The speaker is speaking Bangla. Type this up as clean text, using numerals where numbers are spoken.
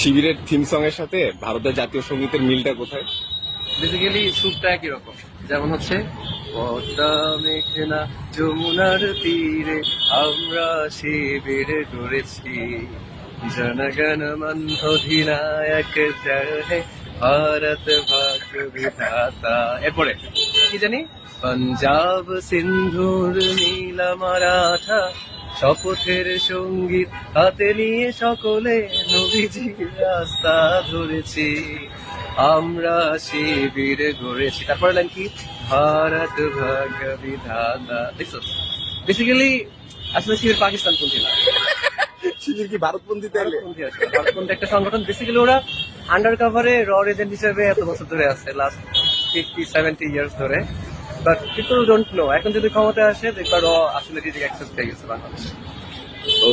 শিবিরের থিম সং এর সাথে ভারতের জাতীয় সঙ্গীতের মিলটা কোথায়? বেসিক্যালি সুরটা একই রকম, যেমন হচ্ছে পদ্মা মেঘনা যমুনার তীরে আমরা শিবির গড়েছি, জনগণ মন অধিনায়ক জয় হে ভারত ভাগ্য বিধাতা। এরপরে কি জানি, পাঞ্জাব সিন্ধুর নীলা মারাঠা শপথের সঙ্গীত হাতে নিয়ে সকলে নবীজির রাস্তা ধরেছি, আমরা শিবির গড়েছি। তারপরে লাইন কি, ভারত ভাগ্য বিধাতা। দেখছো, বেসিক্যালি আসলে শিবির পাকিস্তান পন্থী না, শিবির কি ভারতপন্থী তাইলে? ভারতপন্থী আছে। ভারতপন্থী একটা সংগঠন। বেসিক্যালি ওরা আন্ডার কাভারে র এজেন্ট হিসেবে এত বছর ধরে আছে, লাস্ট 50-70 ইয়ার্স ধরে। But people don't know. এখন যদি ক্ষমতায় আসে দেখবা র আসলে নিজেকে অ্যাক্সেস পেয়ে গেছে বাংলাদেশে। ও